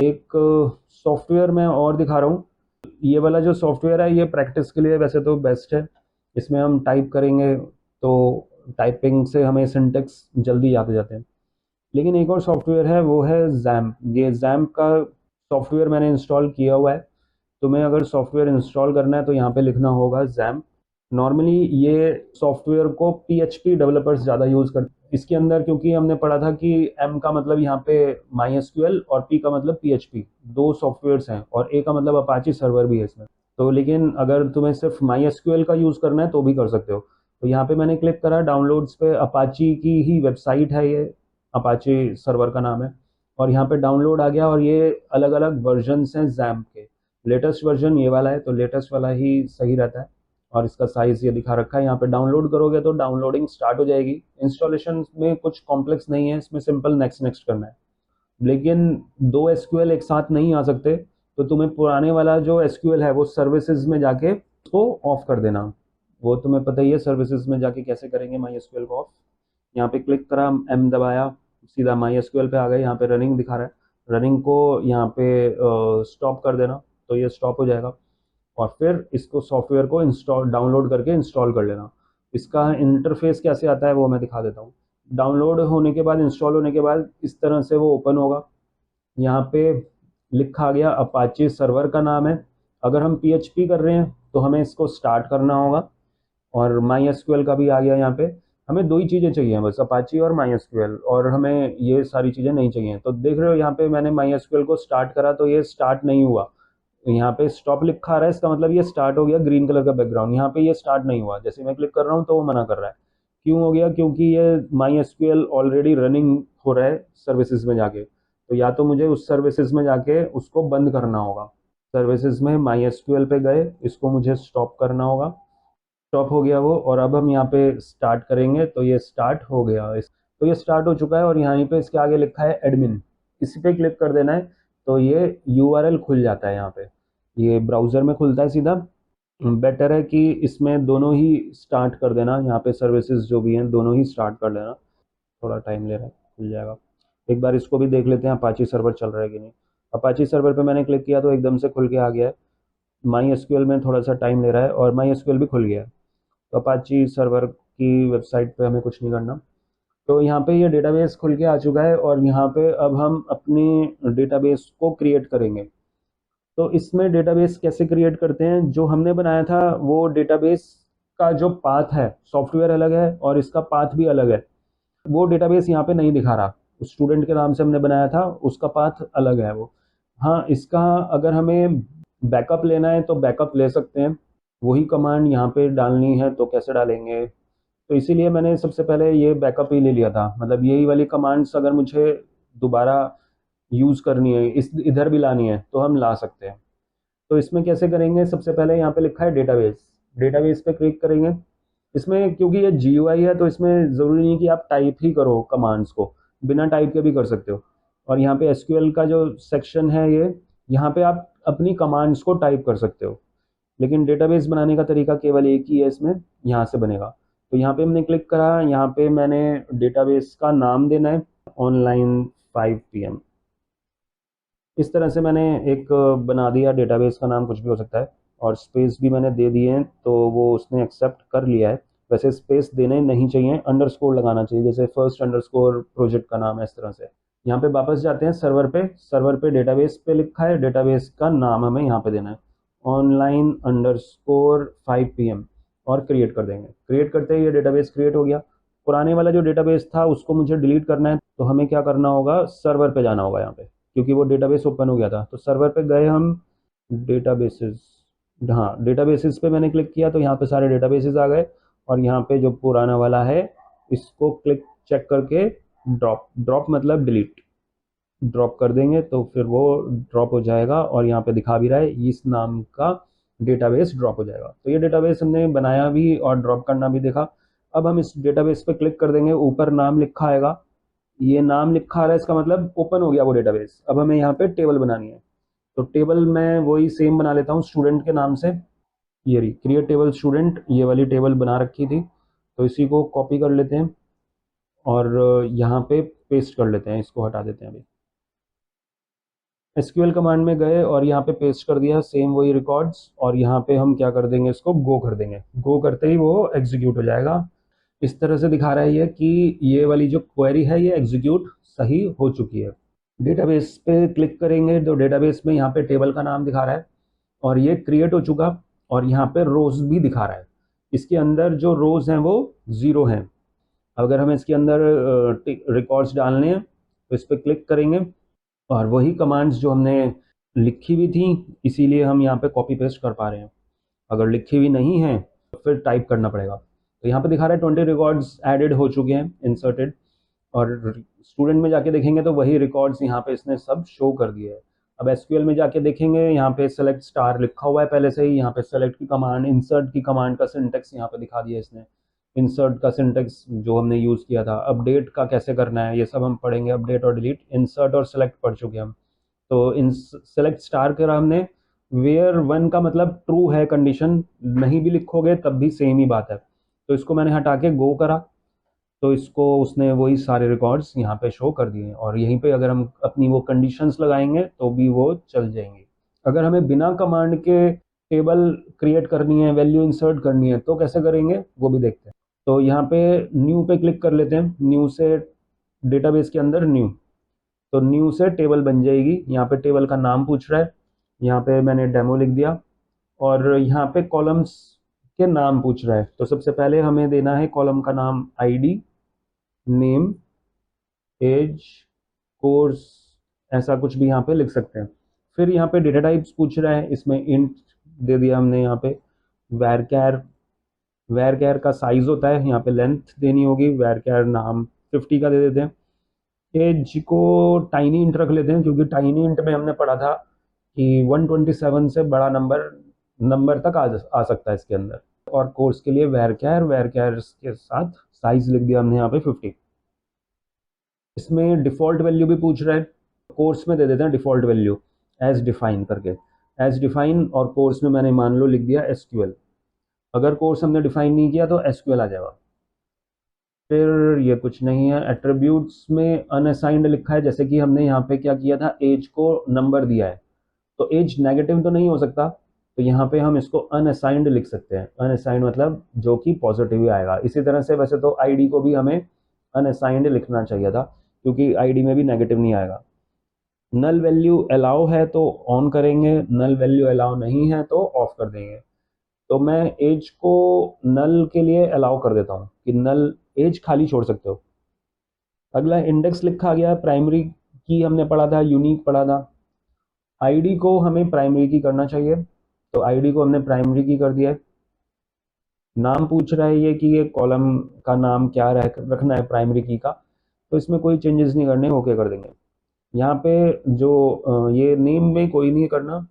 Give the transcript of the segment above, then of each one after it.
एक सॉफ्टवेयर मैं और दिखा रहा हूँ। ये वाला जो सॉफ्टवेयर है ये प्रैक्टिस के लिए वैसे तो बेस्ट है। इसमें हम टाइप करेंगे तो टाइपिंग से हमें सिंटेक्स जल्दी याद हो जाते हैं। लेकिन एक और सॉफ्टवेयर है, वो है जैम्प। ये जैम्प का सॉफ्टवेयर मैंने इंस्टॉल किया हुआ है। तुम्हें अगर सॉफ्टवेयर इंस्टॉल करना है तो यहाँ पे लिखना होगा जैम्प। नॉर्मली ये सॉफ्टवेयर को पीएचपी डेवलपर्स ज़्यादा यूज़ करते हैं। इसके अंदर क्योंकि हमने पढ़ा था कि एम का मतलब यहाँ पे माई एसक्यूएल और पी का मतलब पीएचपी, दो सॉफ्टवेयर्स हैं, और ए का मतलब अपाची सर्वर भी है इसमें। तो लेकिन अगर तुम्हें सिर्फ माई एसक्यूएल का यूज़ करना है तो भी कर सकते हो। तो यहाँ पे मैंने क्लिक करा डाउनलोड्स पे, अपाची की ही वेबसाइट है ये, अपाची सर्वर का नाम है। और यहाँ पे डाउनलोड आ गया, और ये अलग अलग वर्जन्स हैं जैम्प के। लेटेस्ट वर्जन ये वाला है, तो लेटेस्ट वाला ही सही रहता है। और इसका साइज ये दिखा रखा है। यहाँ पे डाउनलोड करोगे तो डाउनलोडिंग स्टार्ट हो जाएगी। इंस्टॉलेशन में कुछ कॉम्प्लेक्स नहीं है, इसमें सिंपल नेक्स्ट नेक्स्ट करना है। लेकिन दो एसक्यूएल एक साथ नहीं आ सकते, तो तुम्हें पुराने वाला जो एसक्यूएल है वो सर्विसेज में जाके उसको ऑफ कर देना। वो तुम्हें पता ही है सर्विसेज में जाके कैसे करेंगे माई एसक्यूएल को ऑफ। यहाँ पे क्लिक करा, एम दबाया, सीधा माई एसक्यूएल पे आ गए। यहाँ पे रनिंग दिखा रहा है, रनिंग को यहाँ पे स्टॉप कर देना, तो ये स्टॉप हो जाएगा। और फिर इसको सॉफ्टवेयर को इंस्टॉल डाउनलोड करके इंस्टॉल कर लेना। इसका इंटरफेस कैसे आता है वो मैं दिखा देता हूँ। डाउनलोड होने के बाद, इंस्टॉल होने के बाद इस तरह से वो ओपन होगा। यहाँ पे लिखा गया अपाचे सर्वर का नाम है। अगर हम पीएचपी कर रहे हैं तो हमें इसको स्टार्ट करना होगा। और माई एसक्यूएल का भी आ गया यहाँ पे। हमें दो ही चीज़ें चाहिए बस, अपाची और माई एसक्यूएल, और हमें ये सारी चीज़ें नहीं चाहिए। तो देख रहे हो यहाँ पे मैंने माई एसक्यूएल को स्टार्ट करा तो ये स्टार्ट नहीं हुआ। यहाँ पे स्टॉप लिखा आ रहा है, इसका मतलब ये स्टार्ट हो गया, ग्रीन कलर का बैकग्राउंड। यहाँ पे ये स्टार्ट नहीं हुआ, जैसे मैं क्लिक कर रहा हूँ तो वो मना कर रहा है। क्यों हो गया? क्योंकि ये माई एसक्यूएल ऑलरेडी रनिंग हो रहा है सर्विसेज में जाके। तो या तो मुझे उस सर्विसेज में जाके उसको बंद करना होगा। सर्विसेज में माई एसक्यूएल पे गए, इसको मुझे स्टॉप करना होगा। स्टॉप हो गया वो, और अब हम यहाँ पे स्टार्ट करेंगे तो ये स्टार्ट हो गया। तो ये स्टार्ट हो चुका है, और यहाँ पे इसके आगे लिखा है एडमिन, इसी पे क्लिक कर देना है। तो ये यूआरएल खुल जाता है। यहाँ पे ये ब्राउज़र में खुलता है सीधा। बेटर है कि इसमें दोनों ही स्टार्ट कर देना, यहाँ पे सर्विसेज जो भी हैं दोनों ही स्टार्ट कर लेना। थोड़ा टाइम ले रहा है, खुल जाएगा। एक बार इसको भी देख लेते हैं अपाची सर्वर चल रहा है कि नहीं। अपाची सर्वर पे मैंने क्लिक किया तो एकदम से खुल के आ गया है। माई एसक्यूएल में थोड़ा सा टाइम ले रहा है, और माई एसक्यूएल भी खुल गया है। तो अपाची सर्वर की वेबसाइट पे हमें कुछ नहीं करना। तो यहाँ पे ये डेटाबेस खुल के आ चुका है, और यहाँ पे अब हम अपनी डेटाबेस को क्रिएट करेंगे। तो इसमें डेटाबेस कैसे क्रिएट करते हैं? जो हमने बनाया था वो डेटाबेस का जो पाथ है, सॉफ्टवेयर अलग है और इसका पाथ भी अलग है। वो डेटाबेस यहाँ पे नहीं दिखा रहा। स्टूडेंट के नाम से हमने बनाया था, उसका पाथ अलग है वो। हाँ, इसका अगर हमें बैकअप लेना है तो बैकअप ले सकते हैं। वही कमांड यहाँ पे डालनी है तो कैसे डालेंगे? तो इसीलिए मैंने सबसे पहले ये बैकअप ही ले लिया था। मतलब यही वाली कमांड्स अगर मुझे दोबारा यूज़ करनी है, इस इधर भी लानी है, तो हम ला सकते हैं। तो इसमें कैसे करेंगे? सबसे पहले यहाँ पे लिखा है डेटाबेस, डेटाबेस पे क्लिक करेंगे। इसमें क्योंकि ये जीयूआई है तो इसमें ज़रूरी नहीं कि आप टाइप ही करो कमांड्स को, बिना टाइप के भी कर सकते हो। और यहाँ पे एसक्यूएल का जो सेक्शन है ये, यहाँ पे आप अपनी कमांड्स को टाइप कर सकते हो। लेकिन डेटाबेस बनाने का तरीका केवल एक ही है इसमें, यहाँ से बनेगा। तो यहाँ पे हमने क्लिक करा, यहाँ पे मैंने डेटाबेस का नाम देना है ऑनलाइन 5 PM। इस तरह से मैंने एक बना दिया। डेटाबेस का नाम कुछ भी हो सकता है, और स्पेस भी मैंने दे दिए हैं, तो वो उसने एक्सेप्ट कर लिया है। वैसे स्पेस देने नहीं चाहिए, अंडरस्कोर लगाना चाहिए, जैसे फर्स्ट अंडरस्कोर प्रोजेक्ट का नाम है, इस तरह से। यहाँ पे वापस जाते हैं सर्वर पे। सर्वर पे डेटाबेस पे लिखा है, डेटाबेस का नाम हमें यहाँ पे देना है online_5 PM, और क्रिएट कर देंगे। क्रिएट करते ही ये डेटाबेस क्रिएट हो गया। पुराने वाला जो डेटाबेस था उसको मुझे डिलीट करना है, तो हमें क्या करना होगा? सर्वर पे जाना होगा यहाँ पे, क्योंकि वो डेटाबेस ओपन हो गया था। तो सर्वर पे गए हम, डेटाबेसेस, हाँ डेटाबेसेस पे मैंने क्लिक किया तो यहाँ पे सारे डेटाबेसेस आ गए। और यहाँ पे जो पुराना वाला है इसको क्लिक चेक करके ड्रॉप, ड्रॉप मतलब डिलीट, ड्रॉप कर देंगे तो फिर वो ड्रॉप हो जाएगा। और यहाँ पे दिखा भी रहा है इस नाम का डेटाबेस ड्रॉप हो जाएगा। तो ये डेटाबेस हमने बनाया भी और ड्रॉप करना भी देखा। अब हम इस डेटाबेस पे क्लिक कर देंगे, ऊपर नाम लिखा आएगा, ये नाम लिखा आ रहा है, इसका मतलब ओपन हो गया वो डेटाबेस। अब हमें यहाँ पे टेबल बनानी है। तो टेबल मैं वही सेम बना लेता हूँ स्टूडेंट के नाम से। ये रही क्रिएट टेबल स्टूडेंट, ये वाली टेबल बना रखी थी। तो इसी को कॉपी कर लेते हैं और यहाँ पे पेस्ट कर लेते हैं, इसको हटा देते हैं अभी। एसक्यूएल कमांड में गए और यहाँ पे पेस्ट कर दिया सेम वही रिकॉर्ड्स, और यहाँ पे हम क्या कर देंगे, इसको गो कर देंगे। गो करते ही वो एग्जीक्यूट हो जाएगा। इस तरह से दिखा रहा है ये कि ये वाली जो क्वेरी है ये एग्जीक्यूट सही हो चुकी है। डेटाबेस पे क्लिक करेंगे तो डेटाबेस में यहाँ पे टेबल का नाम दिखा रहा है और ये क्रिएट हो चुका, और यहाँ पे रोज भी दिखा रहा है। इसके अंदर जो रोज हैं वो 0 हैं। अगर हमें इसके अंदर रिकॉर्ड्स डालने हैं तो इस पर क्लिक करेंगे और वही कमांड्स जो हमने लिखी हुई थी, इसीलिए हम यहाँ पे कॉपी पेस्ट कर पा रहे हैं। अगर लिखी हुई नहीं है तो फिर टाइप करना पड़ेगा। तो यहाँ पे दिखा रहा है 20 रिकॉर्ड्स एडेड हो चुके हैं, इंसर्टेड, और स्टूडेंट में जाके देखेंगे तो वही रिकॉर्ड्स यहाँ पे इसने सब शो कर दिए है। अब एसक्यूएल में जाके देखेंगे, यहाँ पे सेलेक्ट स्टार लिखा हुआ है पहले से ही। यहाँ पे सेलेक्ट की कमांड, इंसर्ट की कमांड का सिंटेक्स यहाँ पे दिखा दिया इसने। इंसर्ट का सिंटेक्स जो हमने यूज़ किया था। अपडेट का कैसे करना है ये सब हम पढ़ेंगे। अपडेट और डिलीट, इंसर्ट और सेलेक्ट पढ़ चुके हम। तो इन सेलेक्ट स्टार करा हमने। वेयर वन का मतलब ट्रू है कंडीशन, नहीं भी लिखोगे तब भी सेम ही बात है। तो इसको मैंने हटा के गो करा, तो इसको उसने वही सारे रिकॉर्ड्स यहाँ पे शो कर दिए हैं, और यहीं पे अगर हम अपनी वो कंडीशंस लगाएंगे तो भी वो चल जाएंगे। अगर हमें बिना कमांड के टेबल क्रिएट करनी है, वैल्यू इंसर्ट करनी है, तो कैसे करेंगे वो भी देखते हैं। तो यहाँ पे न्यू पे क्लिक कर लेते हैं। न्यू से डेटाबेस के अंदर न्यू, तो न्यू से टेबल बन जाएगी। यहाँ पे टेबल का नाम पूछ रहा है, यहाँ पे मैंने डेमो लिख दिया, और यहाँ पे कॉलम्स के नाम पूछ रहा है। तो सबसे पहले हमें देना है कॉलम का नाम आईडी, नेम, एज, कोर्स, ऐसा कुछ भी यहाँ पे लिख सकते हैं। फिर यहाँ पे डेटा टाइप्स पूछ रहा है, इसमें इंट दे दिया हमने। यहाँ पे वैरकैर, वैरकैर का साइज होता है, यहाँ पे लेंथ देनी होगी। वैरकैर नाम 50 का दे देते हैं। एज को टाइनी इंट रख लेते हैं, क्योंकि टाइनी इंट में हमने पढ़ा था कि 127 से बड़ा नंबर तक आ सकता है इसके अंदर। और कोर्स के लिए वैरकैर, वैरकैर के साथ साइज लिख दिया हमने यहाँ पे 50। इसमें डिफ़ॉल्ट वैल्यू भी पूछ रहा है, कोर्स में दे देते हैं डिफ़ॉल्ट वैल्यू एज डिफाइन करके। एज डिफाइन, और कोर्स में मैंने मान लो लिख दिया एसक्यूएल। अगर कोर्स हमने डिफाइन नहीं किया तो एसक्यूएल आ जाएगा। फिर ये कुछ नहीं है। एट्रीब्यूट्स में अनअसाइंड लिखा है, जैसे कि हमने यहाँ पे क्या किया था, एज को नंबर दिया है, तो एज नेगेटिव तो नहीं हो सकता, तो यहाँ पे हम इसको अनअसाइंड लिख सकते हैं। अनअसाइंड मतलब जो कि पॉजिटिव ही आएगा। इसी तरह से वैसे तो आईडी को भी हमें अनअसाइंड लिखना चाहिए था, क्योंकि आईडी में भी नेगेटिव नहीं आएगा। नल वैल्यू अलाउ है तो ऑन करेंगे, नल वैल्यू अलाउ नहीं है तो ऑफ कर देंगे। तो मैं एज को नल के लिए अलाउ कर देता हूँ कि नल एज खाली छोड़ सकते हो। अगला इंडेक्स लिखा गया, प्राइमरी की हमने पढ़ा था, यूनिक पढ़ा था। आईडी को हमें प्राइमरी की करना चाहिए, तो आईडी को हमने प्राइमरी की कर दिया है। नाम पूछ रहा है ये कि ये कॉलम का नाम क्या रखना है प्राइमरी की का, तो इसमें कोई चेंजेस नहीं करने, ओके कर देंगे। यहाँ पे जो ये नेम में कोई नहीं करना,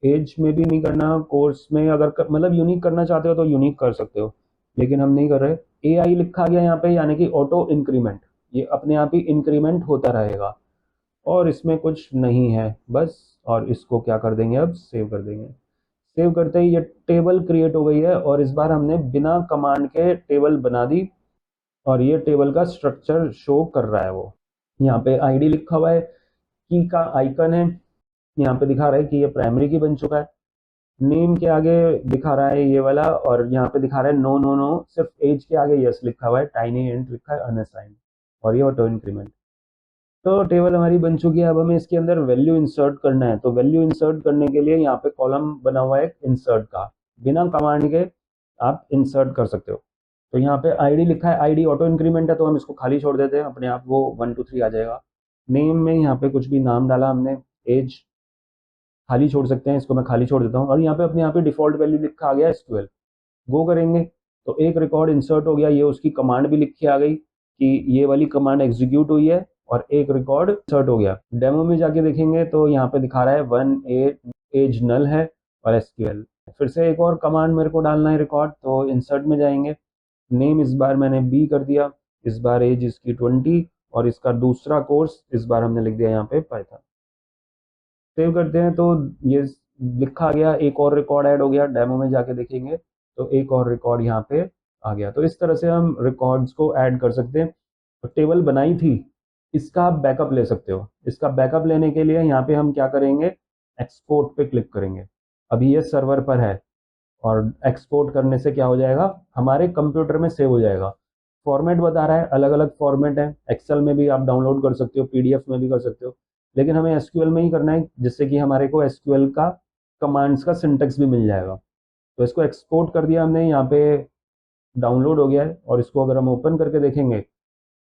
एज में भी नहीं करना, कोर्स में अगर मतलब यूनिक करना चाहते हो तो यूनिक कर सकते हो, लेकिन हम नहीं कर रहे। एआई लिखा गया यहाँ पे, यानी कि ऑटो इंक्रीमेंट, ये अपने आप ही इंक्रीमेंट होता रहेगा, और इसमें कुछ नहीं है बस। और इसको क्या कर देंगे, अब सेव कर देंगे। सेव करते ही ये टेबल क्रिएट हो गई है, और इस बार हमने बिना कमांड के टेबल बना दी, और ये टेबल का स्ट्रक्चर शो कर रहा है वो। यहाँ पे आईडी लिखा हुआ है, की का आइकन है, यहाँ पे दिखा रहा है कि ये प्राइमरी की बन चुका है। नेम के आगे दिखा रहा है ये वाला, और यहाँ पे दिखा रहा है नो नो नो, सिर्फ एज के आगे यस लिखा हुआ है, टाइनी इंट लिखा है अनअसाइंड, और ये ऑटो इंक्रीमेंट। तो टेबल हमारी बन चुकी है। अब हमें इसके अंदर वैल्यू इंसर्ट करना है, तो वैल्यू इंसर्ट करने के लिए यहाँ पे कॉलम बना हुआ है इंसर्ट का, बिना कमांड के आप इंसर्ट कर सकते हो। तो यहाँ पे आईडी लिखा है, आईडी ऑटो इंक्रीमेंट है, तो हम इसको खाली छोड़ देते हैं, अपने आप वो 1 2 3 आ जाएगा। नेम में यहाँ पे कुछ भी नाम डाला हमने। एज खाली छोड़ सकते हैं, इसको मैं खाली छोड़ देता हूँ, और यहाँ पे अपने यहाँ पे डिफॉल्ट वैल्यू लिखा आ गया एसक्यूएल। गो करेंगे तो एक रिकॉर्ड इंसर्ट हो गया, ये उसकी कमांड भी लिख के आ गई कि ये वाली कमांड एग्जीक्यूट हुई है, और एक रिकॉर्ड इंसर्ट हो गया। डेमो में जाके देखेंगे तो यहाँ पे दिखा रहा है 1 एज नल है और एसक्यूएल। फिर से एक और कमांड मेरे को डालना है रिकॉर्ड, तो इंसर्ट में जाएंगे। नेम इस बार मैंने बी कर दिया, इस बार एज इसकी 20, और इसका दूसरा कोर्स इस बार हमने लिख दिया यहाँ पे पाइथन। सेव करते हैं तो ये लिखा गया, एक और रिकॉर्ड ऐड हो गया। डेमो में जाके देखेंगे तो एक और रिकॉर्ड यहाँ पे आ गया। तो इस तरह से हम रिकॉर्ड्स को ऐड कर सकते हैं। तो टेबल बनाई थी, इसका आप बैकअप ले सकते हो। इसका बैकअप लेने के लिए यहाँ पे हम क्या करेंगे, एक्सपोर्ट पे क्लिक करेंगे। अभी ये सर्वर पर है और एक्सपोर्ट करने से क्या हो जाएगा, हमारे कंप्यूटर में सेव हो जाएगा। फॉर्मेट बता रहा है, अलग अलग फॉर्मेट है, एक्सेल में भी आप डाउनलोड कर सकते हो, पीडीएफ में भी कर सकते हो, लेकिन हमें एसक्यूएल में ही करना है, जिससे कि हमारे को एसक्यूएल का कमांड्स का सिंटेक्स भी मिल जाएगा। तो इसको एक्सपोर्ट कर दिया हमने, यहाँ पे डाउनलोड हो गया है। और इसको अगर हम ओपन करके देखेंगे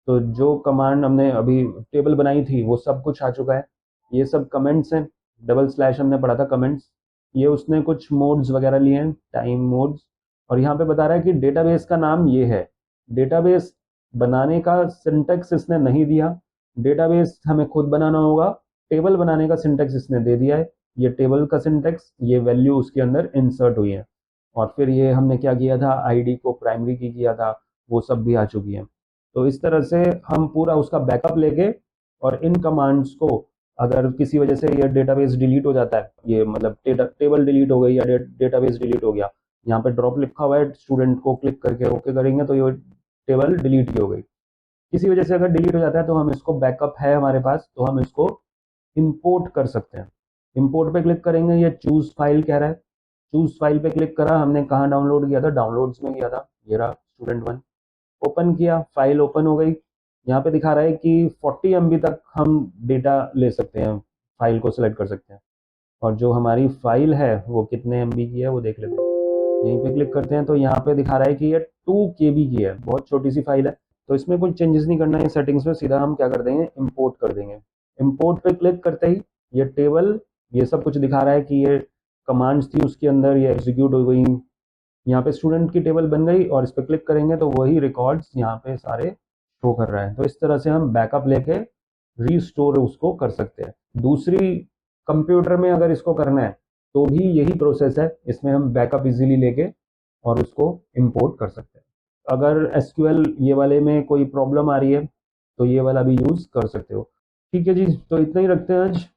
तो जो कमांड हमने अभी टेबल बनाई थी वो सब कुछ आ चुका है। ये सब कमेंट्स हैं, डबल स्लैश हमने पढ़ा था कमेंट्स। ये उसने कुछ मोड्स वगैरह लिए हैं, टाइम मोड्स। और यहाँ पे बता रहा है कि डेटाबेस का नाम ये है। डेटाबेस बनाने का सिंटेक्स इसने नहीं दिया, डेटाबेस हमें खुद बनाना होगा। टेबल बनाने का सिंटेक्स इसने दे दिया है, ये टेबल का सिंटेक्स, ये वैल्यू उसके अंदर इंसर्ट हुई है। और फिर ये हमने क्या किया था, आईडी को प्राइमरी की किया था, वो सब भी आ चुकी है। तो इस तरह से हम पूरा उसका बैकअप लेके और इन कमांड्स को, अगर किसी वजह से ये डेटाबेस डिलीट हो जाता है, ये मतलब टेबल डिलीट हो गई या डेटाबेस डिलीट हो गया, यहाँ पे ड्रॉप लिखा हुआ है, स्टूडेंट को क्लिक करके ओके करेंगे तो ये टेबल डिलीट ही हो गई। किसी वजह से अगर डिलीट हो जाता है तो हम इसको, बैकअप है हमारे पास तो हम इसको इंपोर्ट कर सकते हैं। इंपोर्ट पे क्लिक करेंगे, ये चूज फाइल कह रहा है। चूज फाइल पे क्लिक करा, हमने कहाँ डाउनलोड किया था, डाउनलोड्स में किया था, ये रहा स्टूडेंट वन। ओपन किया, फाइल ओपन हो गई। यहाँ पे दिखा रहा है कि 40 MB तक हम डेटा ले सकते हैं, फाइल को सिलेक्ट कर सकते हैं। और जो हमारी फाइल है वो कितने MB की है वो देख लेते हैं। यहीं पे क्लिक करते हैं तो यहाँ पे दिखा रहा है कि ये 2 KB की है, बहुत छोटी सी फाइल है। तो इसमें कुछ चेंजेस नहीं करना है सेटिंग्स में, सीधा हम क्या कर देंगे, इम्पोर्ट कर देंगे। इम्पोर्ट पे क्लिक करते ही ये टेबल, ये सब कुछ दिखा रहा है कि ये कमांड्स थी उसके अंदर, ये एग्जीक्यूट हो गई। यहाँ पे स्टूडेंट की टेबल बन गई और इस पर क्लिक करेंगे तो वही रिकॉर्ड्स यहाँ पे सारे शो कर रहा है। तो इस तरह से हम बैकअप लेके रीस्टोर उसको कर सकते हैं। दूसरी कंप्यूटर में अगर इसको करना है तो भी यही प्रोसेस है, इसमें हम बैकअप इजीली लेके और उसको इंपोर्ट कर सकते हैं। अगर एसक्यूएल ये वाले में कोई प्रॉब्लम आ रही है तो ये वाला भी यूज़ कर सकते हो। ठीक है जी, तो इतना ही रखते हैं आज।